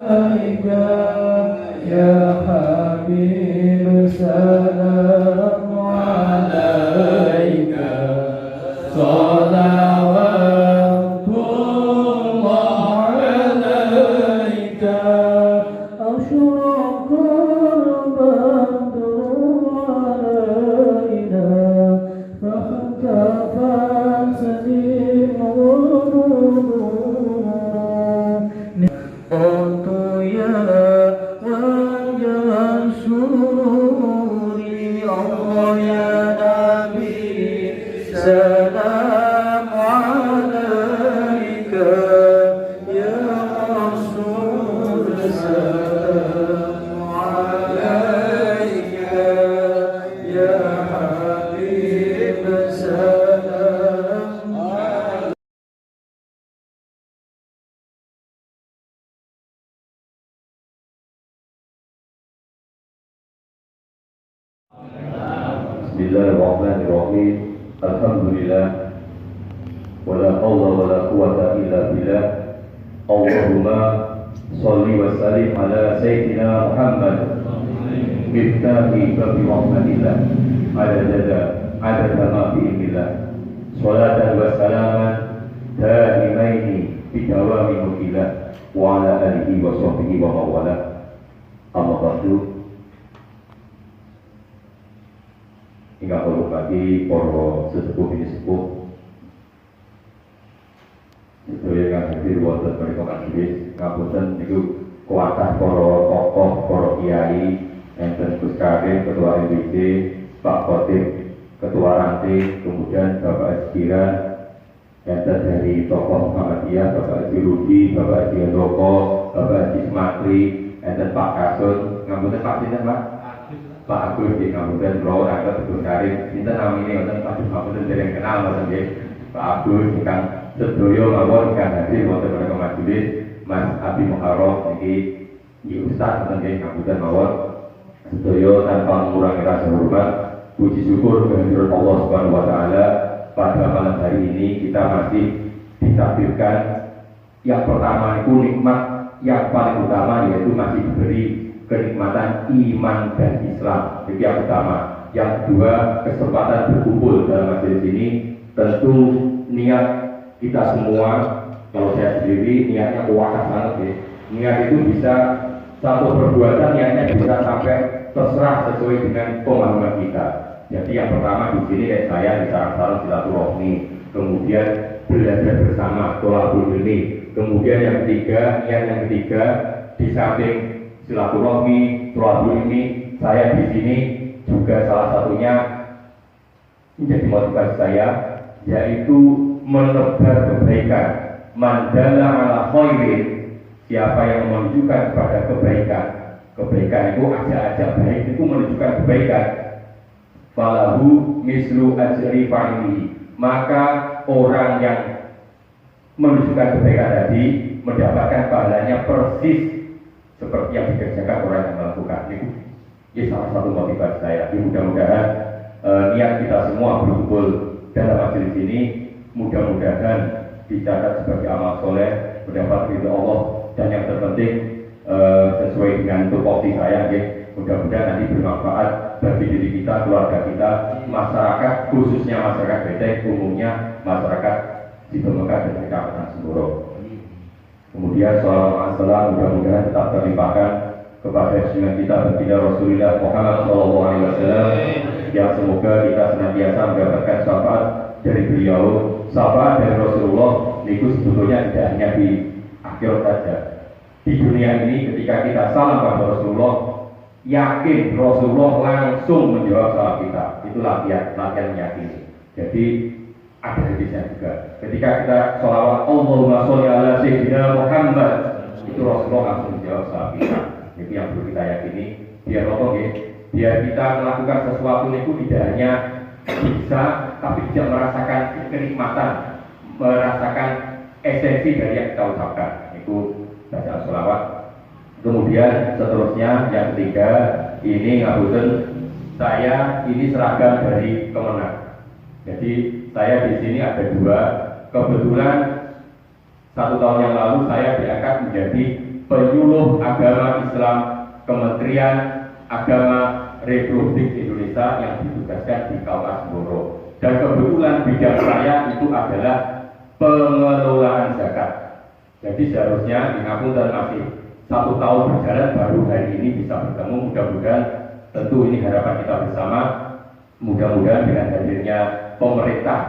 عليك يا حبيب سلام عليك صلوات الله عليك أشرق البدر علينا فاختفى سليم قلت يا وجه السرور الله يا نبي سلام عليك يا رسول سلام عليك يا حبيب سلام عليك. Bismillahirrahmanirrahim. Alhamdulillah. Wala haula wala quwwata illa billah. Allahumma sholli wa sallim ala sayyidina Muhammad. Miftahi babi rahmatillah. Adada ma fi ilmillah. Salatan wa salaman daimaini bidawami mulkillah wa ala alihi wa sahbihi wa mawala. Amma ba'du. Hingga hormati para sesepuh ini sepuh sedaya kang hadir wonten mriku majelis ngapunten niku kuatah para tokoh, para kiai, enten Gus Karim, Ketua MWD, Pak Khotib, Ketua Ranting, kemudian Bapak Askiran, enten dari tokoh Muhammadiyah, Bapak Haji Rudi, Bapak Haji Handoko, Bapak Haji Smatri, enten Pak Kasun, ngapunten Pak Sinten Pak? Pak Agus di Kabupaten Bro, ada Gus Karim, kita nama ini wonten Pak Kabupaten dereng kenal wonten nggih. Pak Agus ingkang sedaya mawon ingkang hadir wonten pada majelis, Mas Abi Muharram niki Ki Ustaz wonten nggih Kabupaten mawon. Sedaya tanpa mengurangi rasa hormat, puji syukur kehadiran Allah Subhanahu wa taala pada malam hari ini kita masih ditakdirkan yang pertama itu nikmat yang paling utama yaitu masih diberi kenikmatan iman dan Islam. Itu yang pertama. Yang kedua, kesempatan berkumpul dalam majelis ini. Tentu niat kita semua, kalau saya sendiri niatnya kuat banget ya. Niat itu bisa satu perbuatan niatnya bisa sampai terserah sesuai dengan pemahaman kita. Jadi yang pertama di sini kayak saya di sarang-sarang silaturahmi, kemudian belajar bersama, tolabul ilmi. Kemudian yang ketiga, niat yang ketiga di samping silaturahmi, tolabul ilmi, saya di sini juga salah satunya menjadi motivasi saya, yaitu menebar kebaikan. Mandala ala khairin, siapa yang menunjukkan kepada kebaikan, kebaikan itu ajak-ajak baik itu menunjukkan kebaikan. Falahu mislu ajri fa'ili, maka orang yang menunjukkan kebaikan tadi mendapatkan pahalanya persis seperti yang dikerjakan orang yang melakukan itu. Ini salah satu motivasi saya. Mudah-mudahan niat kita semua berkumpul dalam majelis ini mudah-mudahan dicatat sebagai amal soleh, mendapat ridho Allah, dan yang terpenting sesuai dengan tupoksi saya, mudah-mudahan nanti bermanfaat bagi diri kita, keluarga kita, masyarakat, khususnya masyarakat Beteng, umumnya masyarakat di Bemekar dan Kecamatan Semboro. Kemudian salam mudah-mudahan tetap terlimpahkan kepada junjungan kita baginda Rasulullah Muhammad SAW, yang semoga kita senantiasa mendapatkan syafaat dari beliau. Syafaat dari Rasulullah itu sebetulnya tidak hanya di akhirat saja. Di dunia ini ketika kita salam kepada Rasulullah, yakin Rasulullah langsung menjawab salam kita. Itu latihan meyakini. Jadi ada hadisnya juga. Ketika kita sholawat Allahumma sholli ala sayyidina Muhammad, itu Rasulullah langsung menjawab salam kita. Itu yang perlu kita yakini. Biar biar kita melakukan sesuatu itu tidak hanya bisa, tapi tidak merasakan kenikmatan, merasakan esensi dari yang kita ucapkan. Itu bacaan sholawat. Kemudian seterusnya yang ketiga, ini ngapunten, saya ini seragam dari Kemenang. Jadi saya di sini ada dua. Kebetulan 1 tahun yang lalu saya diangkat menjadi penyuluh agama Islam Kementerian Agama Republik Indonesia yang ditugaskan di Kaukas Boro. Dan kebetulan bidang saya itu adalah pengelolaan zakat. Jadi seharusnya di Ngapunten masih 1 tahun berjalan, baru hari ini bisa bertemu. Mudah-mudahan, tentu ini harapan kita bersama, mudah-mudahan dengan hadirnya pemerintah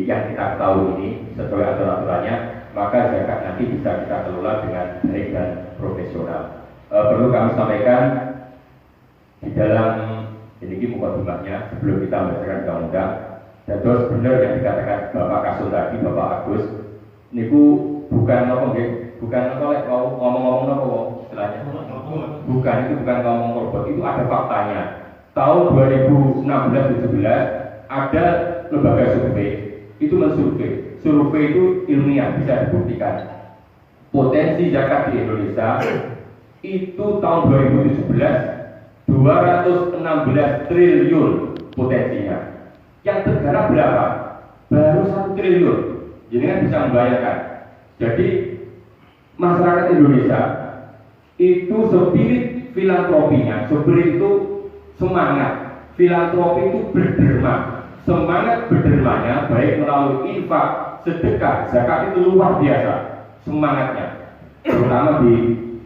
yang kita ketahui ini sesuai aturan-aturannya, maka zakat nanti bisa kita kelola dengan baik dan profesional. Perlu kami sampaikan di dalam ini mukadimahnya sebelum kita membacakan undang-undang, dan terus benar yang dikatakan Bapak Kasul tadi, Bapak Agus, niku bukan ngomong-ngomong apa istilahnya, bukan, itu bukan ngomong robot, itu ada faktanya. Tahun 2016-17 ada lembaga survei itu survei itu ilmiah, bisa dibuktikan potensi zakat di Indonesia itu tahun 2017 216 triliun potensinya. Yang tergarap berapa? Baru 1 triliun. Jadi kan bisa membayangkan. Jadi masyarakat Indonesia itu spirit filantropinya, spirit itu semangat filantropi itu berderma. Semangat berdermanya baik melalui infak, sedekah, zakat itu luar biasa semangatnya. Terutama di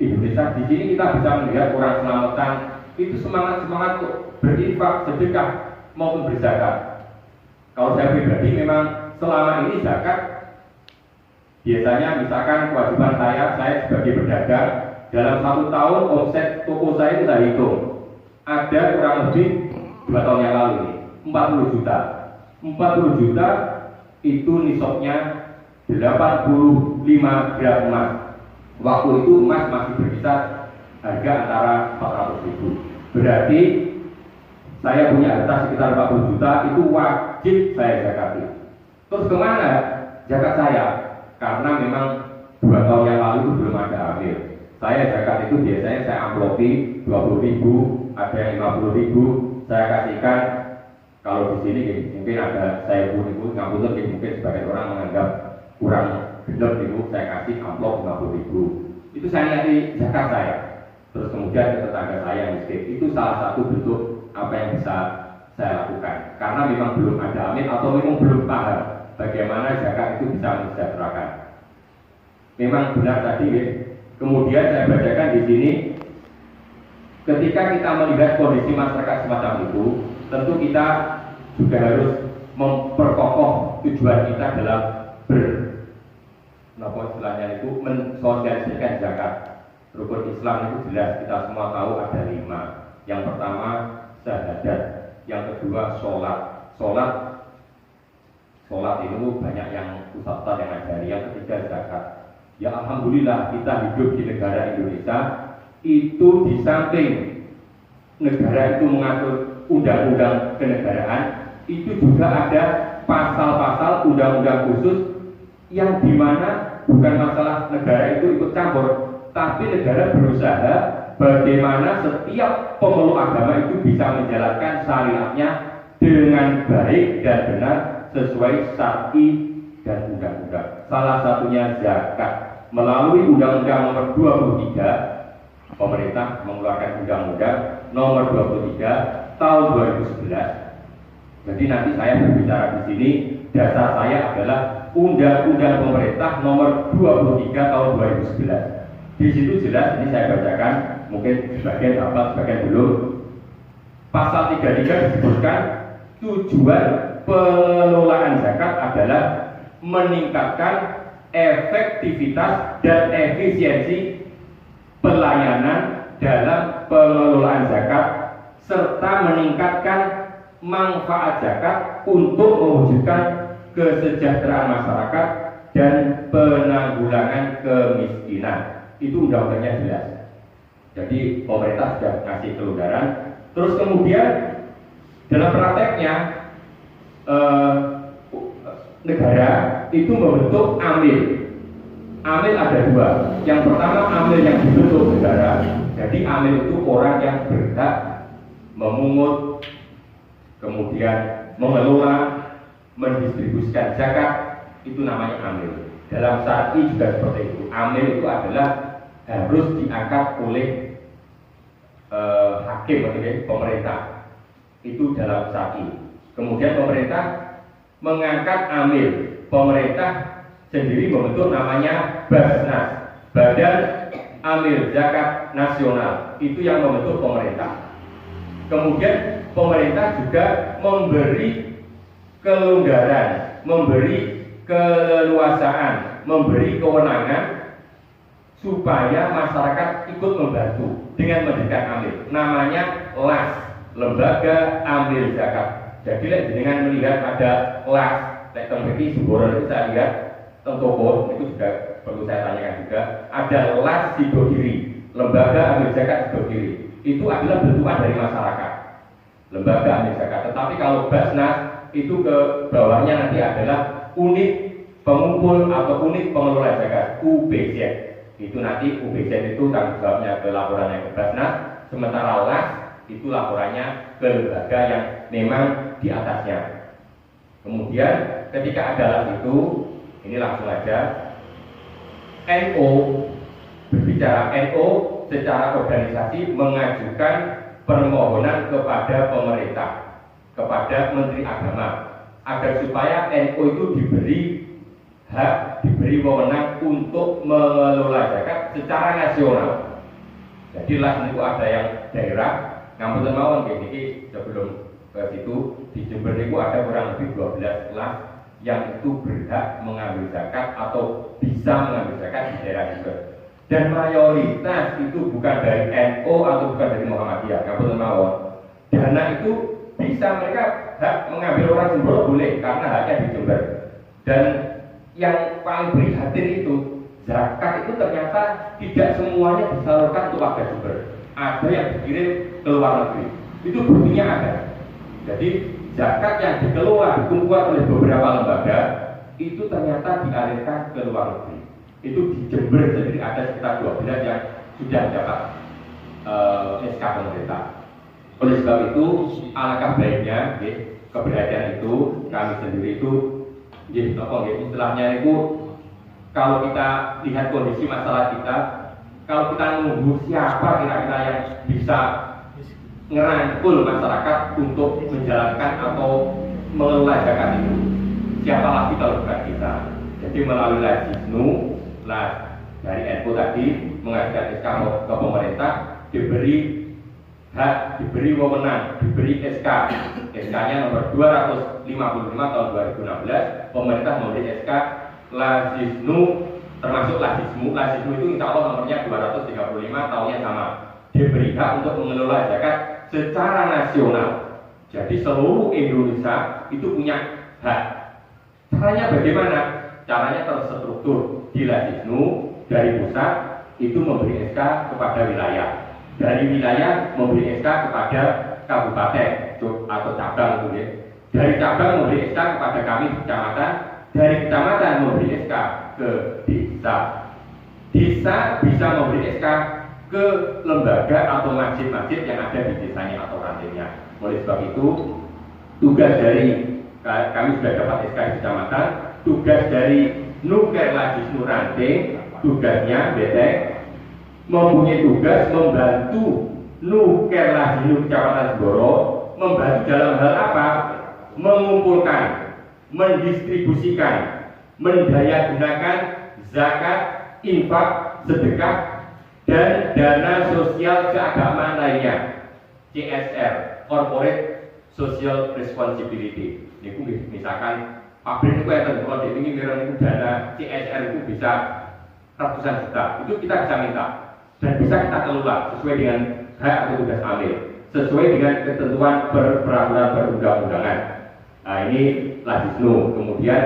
Indonesia, di sini kita bisa melihat orang selamatan itu semangat untuk berinfak, sedekah maupun berzakat. Kalau saya pribadi memang selama ini zakat biasanya misalkan kewajiban saya sebagai pedagang dalam 1 tahun omset toko saya itu saya hitung ada kurang lebih 2 tahun yang lalu ini 40 juta itu nisabnya 85 gram emas. Waktu itu emas masih berkisar harga antara 400.000. Berarti saya punya harta sekitar 40 juta, itu wajib saya zakati. Terus kemana zakat saya? Karena memang 2 tahun yang lalu itu belum ada amil. Saya zakat itu biasanya saya amplopi 20.000, ada yang 50.000, saya kasihkan. Kalau di sini mungkin ada saya pun ngapunten, mungkin sebagian orang menganggap kurang benar itu, saya kasih amplop 50.000. Itu saya nyari zakat saya. Terus kemudian ke tetangga saya yang miskin. Itu salah satu bentuk apa yang bisa saya lakukan. Karena memang belum ada amin atau memang belum paham bagaimana zakat itu bisa mensejahterakan. Memang benar tadi ya. Kemudian saya bacakan di sini, ketika kita melihat kondisi masyarakat semacam itu, tentu kita juga harus memperkokoh tujuan kita dalam istilahnya itu mensosialisasikan zakat. Rukun Islam itu jelas, kita semua tahu ada 5. Yang pertama syahadat, yang kedua sholat itu banyak yang ustaz yang ngajari. Yang ketiga zakat. Ya alhamdulillah kita hidup di negara Indonesia itu di samping negara itu mengatur undang-undang kenegaraan, itu juga ada pasal-pasal undang-undang khusus yang dimana bukan masalah negara itu ikut campur, tapi negara berusaha bagaimana setiap pemeluk agama itu bisa menjalankan syariatnya dengan baik dan benar sesuai syar'i dan undang-undang. Salah satunya zakat. Melalui Undang-Undang Nomor 23, pemerintah mengeluarkan Undang-Undang Nomor 23 Tahun 2011. Jadi nanti saya berbicara di sini, dasar saya adalah Undang-Undang Pemerintah Nomor 23 Tahun 2011. Di situ jelas, ini saya bacakan, mungkin sebagian hafal, sebagian belum. Pasal 33 disebutkan tujuan pengelolaan zakat adalah meningkatkan efektivitas dan efisiensi pelayanan dalam pengelolaan zakat serta meningkatkan manfaat zakat untuk mewujudkan kesejahteraan masyarakat dan penanggulangan kemiskinan. Itu undang-undangnya jelas. Jadi pemerintah sudah ngasih kelonggaran. Terus kemudian dalam prakteknya negara itu membentuk amil. Amil ada 2. Yang pertama amil yang dibentuk negara. Jadi amil itu orang yang berhak memungut, kemudian mengelola, mendistribusikan zakat, itu namanya amil. Dalam syar'i juga seperti itu. Amil itu adalah harus diangkat oleh hakim atau pemerintah. Itu dalam syar'i. Kemudian pemerintah mengangkat amil. Pemerintah sendiri membentuk namanya Basnas, Badan Amil Zakat Nasional. Itu yang membentuk pemerintah. Kemudian pemerintah juga memberi kelonggaran, memberi keleluasaan, memberi kewenangan supaya masyarakat ikut membantu dengan mendirikan amil. Namanya LAS, Lembaga Amil Zakat. Jadi dengan melihat ada LAS, teknologi Sumboran itu saya lihat toko itu juga perlu saya tanyakan juga. Ada LAS Sidodiri, Lembaga Amil Zakat Sidodiri. Itu adalah bentukan dari masyarakat, Lembaga Amil Zakat. Tetapi kalau Basnas itu ke bawahnya nanti adalah unit pengumpul atau unit pengelola zakat, UBZ. Itu nanti UBZ itu tanggung jawabnya ke laporannya ke Basnas, sementara LAS itu laporannya ke lembaga yang memang di atasnya. Kemudian ketika ada LAS itu, ini langsung aja NO berbicara. NO secara organisasi mengajukan permohonan kepada pemerintah, kepada Menteri Agama, agar supaya NO itu diberi hak, diberi wewenang untuk mengelola zakat secara nasional. Jadi LAS itu ada yang daerah, ngampun mawon gini sebelum ke situ di Jember itu ada kurang lebih 12 LAS yang itu berhak mengambil zakat atau bisa mengambil zakat di daerah Jember. Dan mayoritas itu bukan dari NU atau bukan dari Muhammadiyah, ngapunten mawon. Dana itu bisa mereka hak mengambil orang Jember boleh karena haknya di Jember. Dan yang paling prihatin itu zakat itu ternyata tidak semuanya disalurkan untuk warga Jember. Ada yang dikirim ke luar negeri. Itu buktinya ada. Jadi zakat yang dikelola dikumpulkan oleh beberapa lembaga itu ternyata dialirkan ke luar negeri. Itu di Jember sendiri ada sekitar 12 yang sudah dapat SK pemerintah. Oleh sebab itu alangkah baiknya keberadaan itu kami sendiri itu istilahnya itu kalau kita lihat kondisi masalah kita, kalau kita nunggu siapa kira-kira yang bisa ngerangkul masyarakat untuk menjalankan atau mengelola zakat itu, siapa lagi kalau bukan kita. Jadi melalui Lajisnu, dari NU tadi mengajukan SK ke pemerintah, diberi hak, diberi wewenang, diberi SK. SK-nya nomor 255 tahun 2016. Pemerintah memberi SK Lajisnu, termasuk Lajisnu. Lajisnu itu insya Allah nomornya 235 tahunnya sama. Diberi hak untuk mengelola zakat secara nasional. Jadi seluruh Indonesia itu punya hak. Caranya bagaimana? Caranya terstruktur. Di Lajisnu dari pusat itu memberi SK kepada wilayah. Dari wilayah memberi SK kepada kabupaten atau cabang gitu ya. Dari cabang memberi SK kepada kami kecamatan, dari kecamatan memberi SK ke desa. Desa bisa memberi SK ke lembaga atau masjid-masjid yang ada di desanya atau rantainya. Oleh sebab itu, tugas dari kami sudah dapat SK di kecamatan, tugas dari Nuker Lajisnu Ranting, tugasnya BTEK mempunyai tugas membantu Nuker Lajisnu Kecamatan Semboro, membantu dalam hal apa? Mengumpulkan, mendistribusikan, mendayagunakan zakat, infak, sedekah, dan dana sosial keagamaan lainnya, CSR, Corporate Social Responsibility. Ini misalkan pabrik itu yang terbuat di ini itu dana CSR itu bisa ratusan juta, itu kita bisa minta dan bisa kita kelola sesuai dengan hak atau tugas amil, sesuai dengan ketentuan peraturan perundang-undangan. Nah ini Lajisnu. Kemudian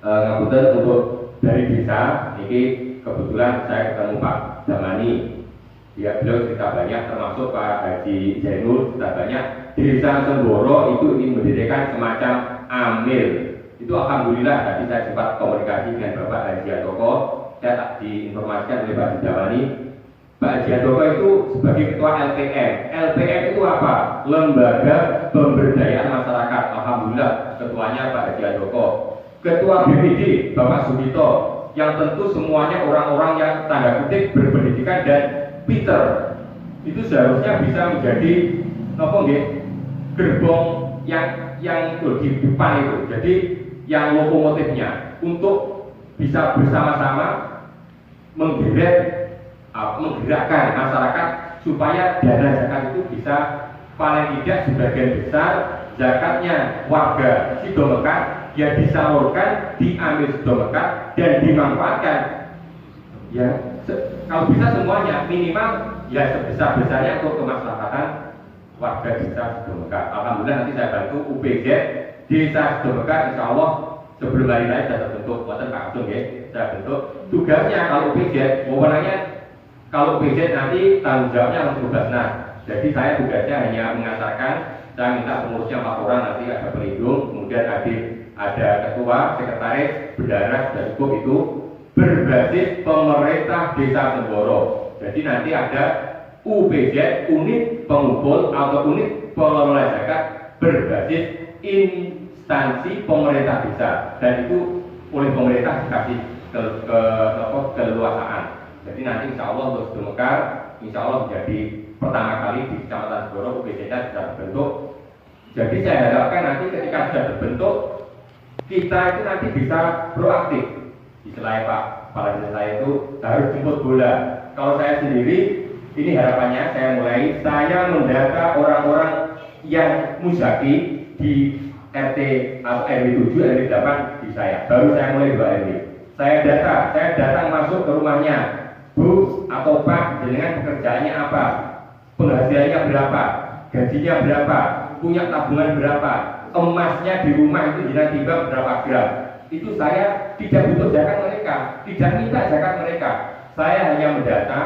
ngapunten untuk dari desa ini kebetulan saya ketemu Pak Damani. Ya, beliau cerita banyak, termasuk Pak Haji Zainul cerita banyak. Desa Semboro itu ingin mendirikan semacam amil. Itu alhamdulillah tadi saya sempat komunikasi dengan Bapak Haji Adoko. Saya tak diinformasikan oleh Pak Haji Damani. Pak Haji Adoko itu sebagai ketua LPM. LPM itu apa? Lembaga Pemberdayaan Masyarakat. Alhamdulillah ketuanya Pak Haji Adoko. Ketua BPD Bapak Sugito yang tentu semuanya orang-orang yang tanda kutip berpendidikan dan pinter. Itu seharusnya bisa menjadi gerbong yang di depan itu. Jadi yang lokomotifnya untuk bisa bersama-sama menggerakkan masyarakat supaya dana zakat itu bisa paling tidak sebagian besar zakatnya warga Sido Mekah ya disalurkan, diambil Sido Mekah dan dimanfaatkan ya kalau bisa semuanya minimal ya sebesar-besarnya untuk kemaslahatan warga desa Sido Mekah. Alhamdulillah nanti saya bantu UPZ desa Sido Mekah, insya Allah sebelum hari raya sudah terbentuk, buatan Pak Abdul ya, saya bentuk. Tugasnya kalau UPZ, wewenangnya kalau UPZ nanti tanggung jawabnya langsung tugas. Nah, jadi saya tugasnya hanya mengantarkan, saya minta pengurusnya 4 orang, nanti ada pelindung, kemudian ada ketua, sekretaris, bendahara, sudah cukup itu berbasis pemerintah desa Semboro. Jadi nanti ada UPZ, unit pengumpul atau unit pengelola zakat berbasis instansi pemerintah desa, dan itu oleh pemerintah dikasih keleluasaan. Jadi nanti insya Allah untuk Sido Mekar insya Allah menjadi pertama kali di Kecamatan Semboro UPZ-nya sudah terbentuk. Jadi saya harapkan nanti ketika sudah terbentuk kita itu nanti bisa proaktif. Istilahnya Pak Kepala Desa saya itu harus jemput bola. Kalau saya sendiri ini harapannya saya mendata orang-orang yang muzaki di RT atau RW 7, RW 8 di saya. Baru saya mulai 2 RW. Saya datang masuk ke rumahnya. Bu atau Pak, jenengan pekerjaannya apa? Penghasilannya berapa? Gajinya berapa? Punya tabungan berapa? Emasnya di rumah itu jenengan timbang berapa gram? Itu saya tidak butuh zakat mereka, tidak minta zakat mereka. Saya hanya mendata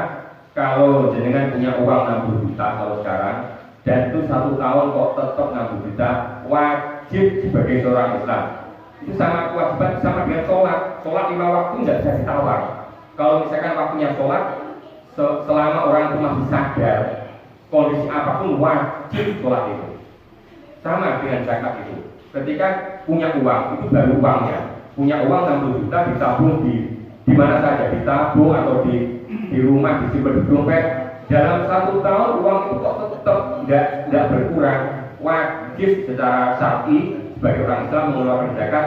kalau jenengan punya uang 60 juta kalau sekarang, dan itu 1 tahun kok tetap 60 juta, wajib sebagai seorang Islam. Itu sama kewajiban sama dengan sholat 5 waktu nggak bisa ditawar. Kalau misalkan waktunya sholat, selama orang itu masih sadar, kondisi apapun wajib sholat itu. Sama dengan zakat itu. Ketika punya uang, itu baru uangnya. Punya uang 60 juta ditabung di mana saja, ditabung atau di rumah, disimpan di dompet. Dalam 1 tahun uang itu kok tetap tidak berkurang. Wajib secara syar'i sebagai orang Islam mengeluarkan zakat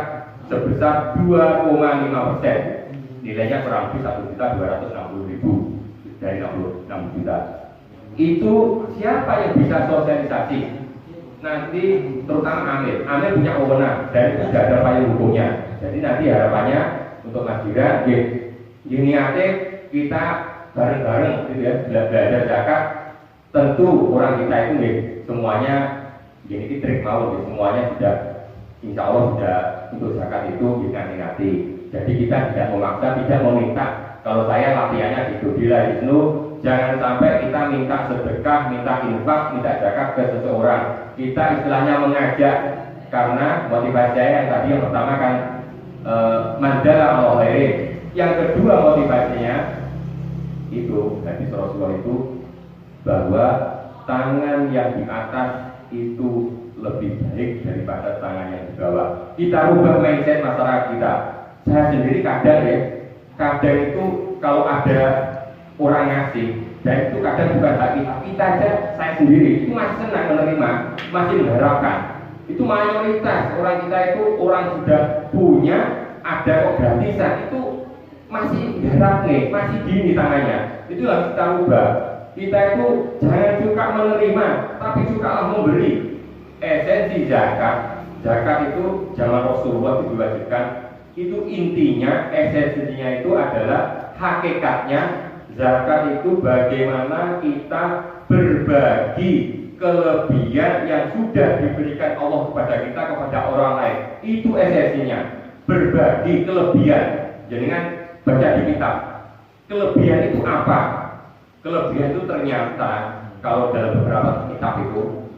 sebesar 2,5%. Nilainya kurang lebih 1.260.000 dari 66 juta. Itu siapa yang bisa sosialisasi? Nanti terutama Amir punya wewenang dan itu sudah ada payung hukumnya. Jadi nanti harapannya untuk Mas Gira, niatnya kita bareng-bareng gitu ya, belajar zakat. Tentu orang kita itu semuanya ini trik mau, semuanya sudah insya Allah sudah untuk zakat itu diganti-ganti. Jadi kita tidak memaksa, tidak meminta. Kalau saya latihannya gitu, bila Wisnu, jangan sampai kita minta sedekah, minta infak, minta zakat ke seseorang. Kita istilahnya mengajak, karena motivasi saya yang tadi yang pertama kan mandala Allah khairin. Yang kedua motivasinya itu hadis Rasulullah itu bahwa tangan yang di atas itu lebih baik daripada tangan yang di bawah. Kita rubah mindset masyarakat kita. Saya sendiri kadang itu kalau ada orang ngasih, dan itu kadang bukan hak kita aja, saya sendiri itu masih senang menerima, masih mengharapkan. Itu mayoritas orang kita itu orang sudah punya, ada kok gratisan, itu masih harap masih dini tangannya. Itu harus kita rubah. Kita itu jangan suka menerima, tapi sukalah memberi. Esensi zakat itu zaman Rasulullah diwajibkan. Itu intinya, esensinya itu adalah hakikatnya zakat itu bagaimana kita berbagi kelebihan yang sudah diberikan Allah kepada kita kepada orang lain. Itu esensinya, berbagi kelebihan. Jangan baca di kitab. Kelebihan itu apa? Kelebihan itu ternyata kalau dalam beberapa kitab itu,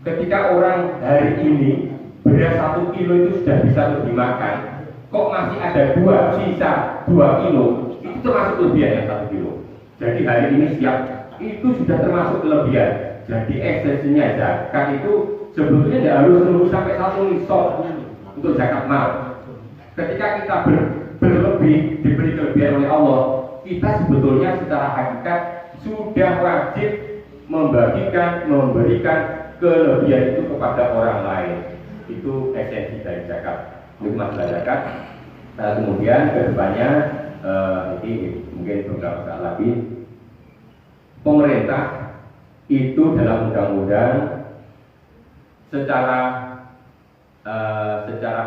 ketika orang hari ini beras 1 kilo itu sudah bisa lebih makan, kok masih ada sisa 2 kilo, itu termasuk kelebihan yang 1 kilo. Jadi hari ini siap, itu sudah termasuk kelebihan. Jadi esensinya zakat itu sebetulnya tidak harus menunggu sampai 1 nisab untuk zakat mal. Ketika kita berlebih, diberi kelebihan oleh Allah, kita sebetulnya secara hakikat sudah wajib memberikan kelebihan itu kepada orang lain. Itu esensi dari zakat. Itu masalah zakat. Kemudian kedepannya ini mungkin beberapa saat lagi, pemerintah itu dalam undang-undang secara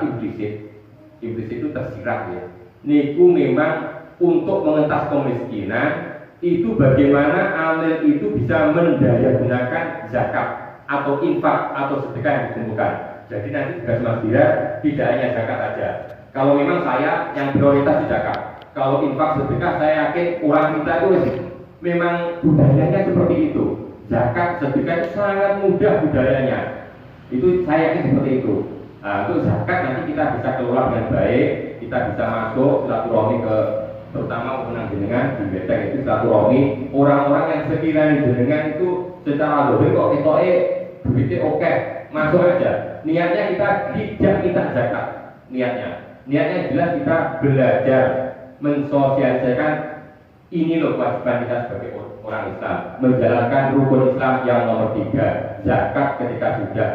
implisit itu tersirat ya. Niku memang untuk mengentas kemiskinan itu bagaimana amil itu bisa mendayagunakan zakat atau infak atau sedekah yang dikumpulkan. Jadi nanti tugas Mas Dira tidak hanya zakat saja. Kalau memang saya yang prioritas di zakat, kalau infak sedekah saya yakin orang kita itu memang budayanya seperti itu. Zakat sedekah itu sangat mudah budayanya. Itu saya yakin seperti itu. Nah, untuk zakat nanti kita bisa kelola dengan baik, kita bisa masuk silaturahmi ke terutama menang jenengan di Beteng itu silaturahmi orang-orang yang sekiranya jenengan itu secara dohir kok duitnya oke, masuk aja. Niatnya kita tidak minta zakat, niatnya jelas kita belajar mensosialisasikan ini loh kewajiban kita sebagai orang Islam, menjalankan rukun Islam yang nomor 3, zakat ketika sudah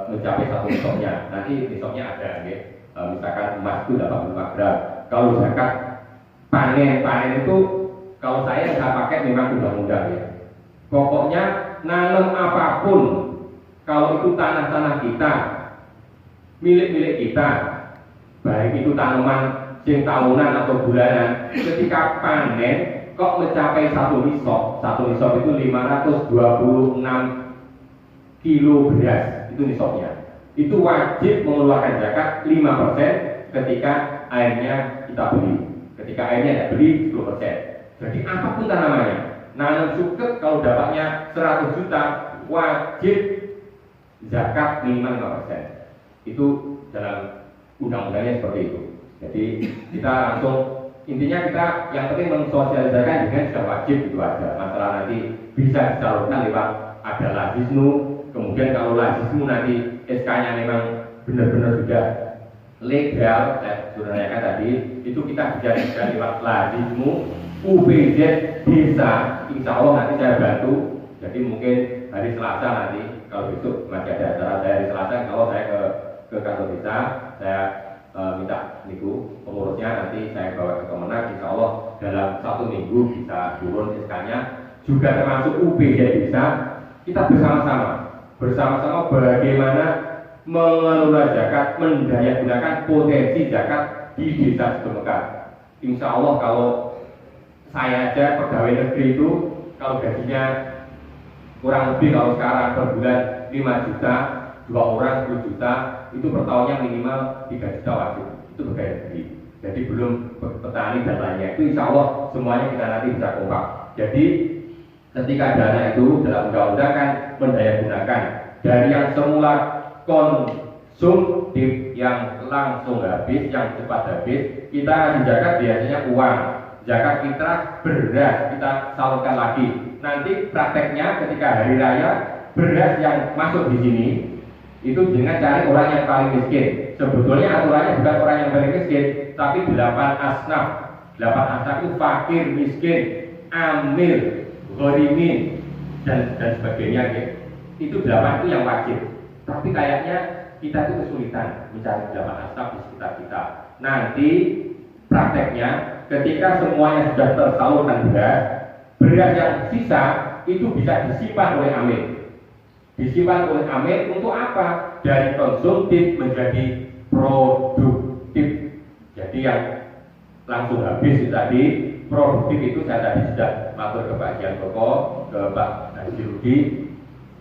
mencapai satu nisabnya. Nanti nisabnya ada ya. Misalkan emas itu 85 gram. Kalau zakat panen itu kalau saya pakai memang undang-undang ya. Pokoknya nanam apapun, kalau itu tanah kita, milik kita, baik itu tanaman sing tahunan atau bulanan, ketika panen kok mencapai satu nisab itu 526 kilo beras, itu nisabnya. Itu wajib mengeluarkan zakat 5% ketika airnya kita beli. Ketika airnya tidak beli 10%. Jadi apapun tanamannya, nanam sukses kalau dapatnya 100 juta wajib zakat minimal 5%. Itu dalam undang-undangnya seperti itu. Jadi kita langsung intinya kita yang penting mensosialisasikan dengan sudah wajib itu aja. Masalah nanti bisa disalurkan lewat ada lazisnu. Kemudian kalau lazismu nanti SK-nya memang benar-benar sudah legal, sudah kan tadi, itu kita bisa lewat lazismu UPZ desa, insya Allah nanti saya bantu. Jadi mungkin hari Selasa nanti, kalau besok masih ada acara saya hari Selasa, kalau saya ke kantor desa, saya minta niku pengurusnya nanti saya bawa ke Kemenak, insya Allah dalam 1 minggu bisa turun SK-nya, juga termasuk UPZ desa, kita bersama-sama bagaimana mengelola zakat, mendayagunakan potensi zakat di desa Sedemekar. Insya Allah kalau saya aja pegawai negeri itu kalau gajinya kurang lebih kalau sekarang per bulan 5 juta, 2 orang 10 juta, itu per tahunnya minimal 3 juta wajib. Itu pegawai negeri. Jadi belum petani dan lainnya. Itu insya Allah semuanya kita nanti bisa kompak. Jadi ketika dana itu dalam undang-undang kan mendayagunakan dari yang semula konsumtif yang langsung habis, yang cepat habis, kita di zakat biasanya uang, zakat fitrah beras kita salurkan lagi. Nanti prakteknya ketika hari raya beras yang masuk di sini itu dengan cari orang yang paling miskin. Sebetulnya aturannya bukan orang yang paling miskin, tapi 8 asnaf. 8 asnaf itu fakir, miskin, amil, ghorimin dan sebagainya ya. Itu 8 itu yang wajib. Tapi kayaknya kita itu kesulitan mencari 8 asnaf di sekitar kita. Nanti prakteknya ketika semuanya sudah tersalurkan beras yang sisa itu bisa disimpan oleh amil. Disimpan oleh amil untuk apa? Dari konsumtif menjadi produktif. Jadi yang langsung habis itu tadi produktif itu saya tadi sudah matur ke Pak Jian Koko, ke Pak Haji Rudi.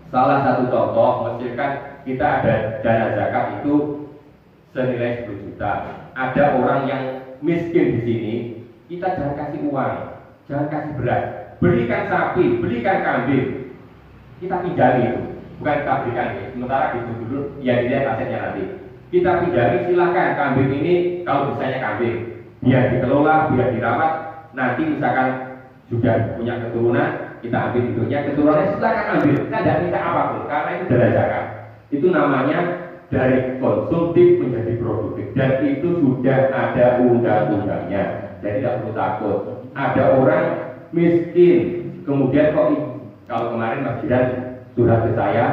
Salah satu contoh, misalkan kita ada dana zakat itu senilai 10 juta. Ada orang yang miskin di sini, kita jangan kasih uang, jangan kasih beras, belikan sapi, belikan kambing, kita pinjami itu, bukan kita berikan. Sementara gitu dulu, ya dilihat asetnya nanti. Kita pinjami, silakan kambing ini kalau misalnya kambing, biar dikelola, biar dirawat. Nanti misalkan sudah punya keturunan, kita ambil hidupnya, keturunannya silakan ambil, kita tidak minta apapun, karena itu dana zakat. Itu namanya dari konsumtif menjadi produktif, dan itu sudah ada undang-undangnya. Jadi tidak perlu takut. Ada orang miskin, kemudian kok kalau kemarin Mas Jiran surat ke saya,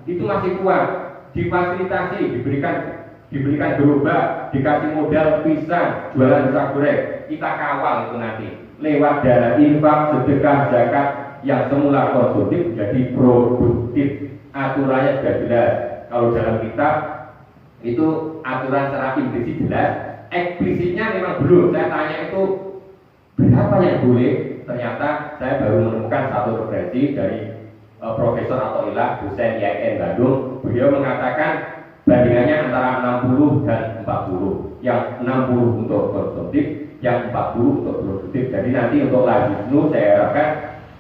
itu masih kuat, difasilitasi, diberikan gerobak, dikasih modal pisang, jualan pisang goreng, kita kawal itu nanti lewat dana infak, sedekah, zakat yang semula konsumtif jadi produktif. Aturannya sudah jelas. Kalau dalam kitab itu aturan secara implisit jelas, eksplisitnya memang belum. Saya tanya itu berapa yang boleh, ternyata saya baru menemukan satu referensi dari Profesor Athoillah, dosen IAIN Bandung. Beliau mengatakan bandingannya antara 60 dan 40, yang 60 untuk konsumtif, yang 40 untuk produktif. Jadi nanti untuk lajisnu saya harapkan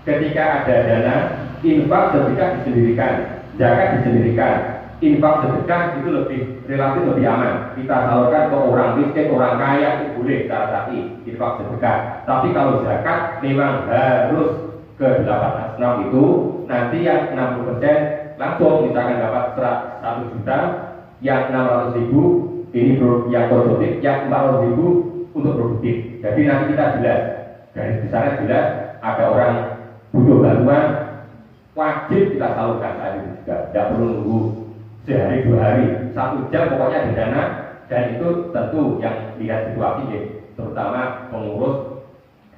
ketika ada dana infak sedekah disendirikan, zakat disendirikan, infak sedekah itu lebih relatif lebih aman. Kita salurkan ke orang miskin, orang kaya itu boleh secara syar'i infak sedekah. Tapi kalau zakat memang harus ke 8 asnaf itu, nanti yang 60% langsung misalkan dapat 1 juta, yang 600.000 ini yang konsumtif, yang 400.000 untuk produktif. Jadi nanti kita jelas, garis besarnya jelas, ada orang butuh bantuan, wajib kita salurkan saat itu juga, tidak perlu nunggu sehari 2 hari, 1 jam pokoknya di dana. Dan itu tentu yang lihat situasi ya, terutama pengurus,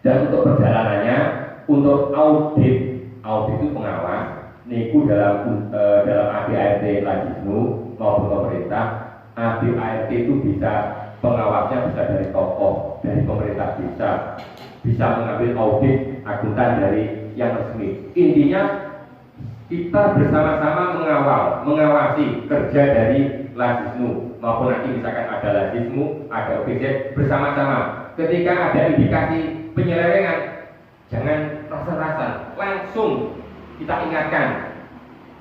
dan untuk perjalanannya, untuk audit itu pengawas niku dalam ADART Lajisnu maupun pemerintah. ADART itu bisa pengawasnya bisa dari tokoh, dari pemerintah bisa mengambil audit akuntan dari yang resmi. Intinya kita bersama-sama mengawasi kerja dari Lajisnu, maupun nanti misalkan ada Lajisnu, ada OPZ, bersama-sama. Ketika ada indikasi penyelewengan, jangan rasa-rasa, langsung kita ingatkan.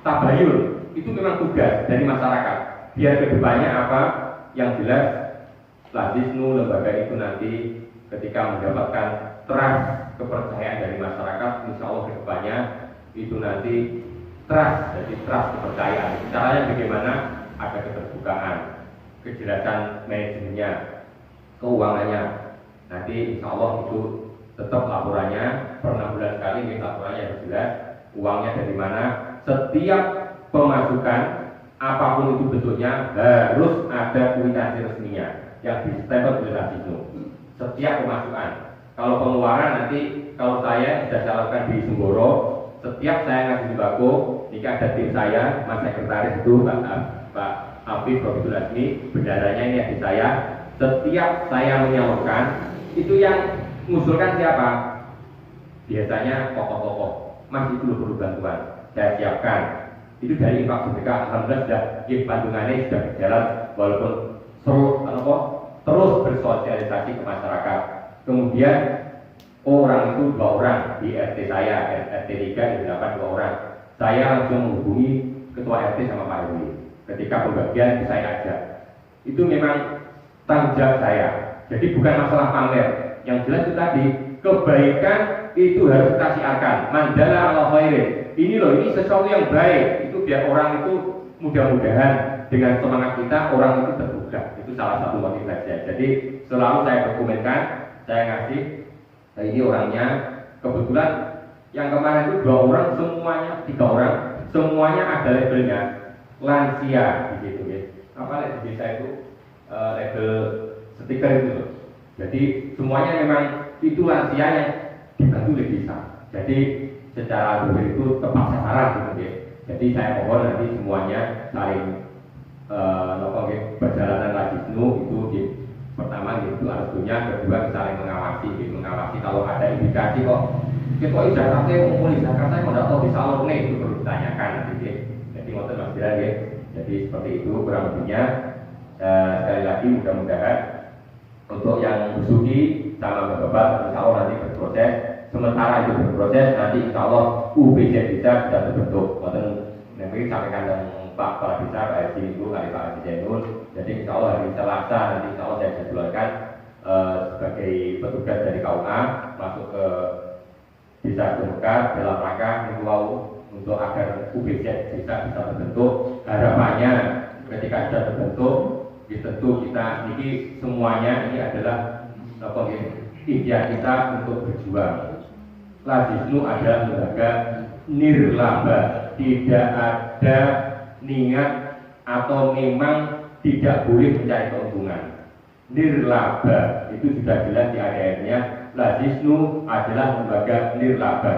Tabayun itu memang tugas dari masyarakat. Biar kedepannya apa yang jelas, Lajisnu lembaga itu nanti ketika mendapatkan trust, kepercayaan dari masyarakat, insya Allah kedepannya itu nanti trust, jadi trust kepercayaan. Caranya bagaimana? Ada keterbukaan, kejelasan manajemennya, keuangannya. Nanti insya Allah itu tetap laporannya per 6 bulan sekali, ini laporannya harus jelas, uangnya dari mana, setiap pemasukan apapun itu bentuknya harus ada kwitansi resminya yang distemper oleh Lajisnu. Setiap pemasukan, kalau pengeluaran nanti kalau saya sudah salurkan di Semboro, setiap saya ngasih sembako, jika ada tim saya, mas sekretaris itu Pak Afif Robitul Azmi, bendaranya ini di saya. Setiap saya menyalurkan, itu yang mengusulkan siapa? Biasanya tokoh-tokoh. Mas itu perlu bantuan, saya siapkan. Itu dari infak sedekah, alhamdulillah sudah bandungannya sudah berjalan, walaupun terus bersosialisasi ke masyarakat. Kemudian orang itu 2 orang di RT saya, RT 3 dapat 2 orang. Saya langsung menghubungi ketua RT sama Pak RW. Ketika pembagian saya ajak. Itu memang tanggung jawab saya. Jadi bukan masalah pamer. Yang jelas itu tadi, kebaikan itu harus kita siarkan. Mandala ala khairin. Ini loh, ini sesuatu yang baik. Itu biar orang itu mudah-mudahan dengan semangat kita orang itu terbuka. Itu salah satu motivasinya. Jadi selalu saya dokumenkan, saya ngasih. Nah, ini orangnya kebetulan yang kemarin itu 2 orang, semuanya 3 orang, semuanya ada labelnya lansia di situ ya. Apa label desa itu label stiker itu loh. Jadi semuanya memang itu lansia yang dibantu oleh desa. Jadi secara berbeda itu tepat sasaran gitu ya. Jadi saya mohon nanti semuanya saling perjalanan Lajisnu itu di pertama itu artinya, kedua saling mengawasi kalau ada indikasi kok kita Jakarta mengumpulin Jakarta kok tidak tahu bisa alurnya, itu perlu ditanyakan nanti ya. Jadi ngotot Mas Jiran ya. Jadi seperti itu kurang lebihnya. Sekali lagi mudah-mudahan untuk yang bersugi sama Bapak insya Allah nanti berproses. Sementara itu berproses, nanti insya Allah UBJ bisa sudah terbentuk. Nanti sampaikan dengan Pak Kepala Desa, Pak Haji itu, Pak Haji Zainul. Jadi insya Allah hari Selasa nanti insya Allah saya jadwalkan sebagai petugas dari KUA masuk ke Desa Sumekar dalam rangka mengawal untuk agar UBJ bisa terbentuk. Harapannya ketika sudah terbentuk, tentu kita ini semuanya ini adalah ikhtiar kita untuk berjuang. Lazisnu adalah lembaga nirlaba, tidak ada niat atau memang tidak boleh mencari keuntungan. Nirlaba itu sudah jelas di ayatnya. Lazisnu adalah lembaga nirlaba.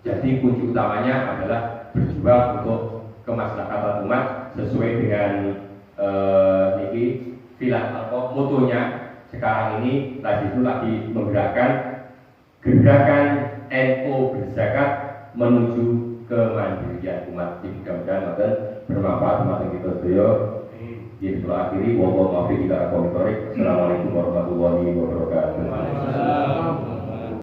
Jadi kunci utamanya adalah berjuang untuk kemaslahatan umat sesuai dengan motonya. Sekarang ini Lazisnu lagi menggerakkan gerakan NU berzakat menuju kemandirian umat. Mudah-mudahan bermanfaat untuk kita semua. Di sebelah akhiri, wallahu a'lam bishawab. Assalamualaikum warahmatullahi wabarakatuh.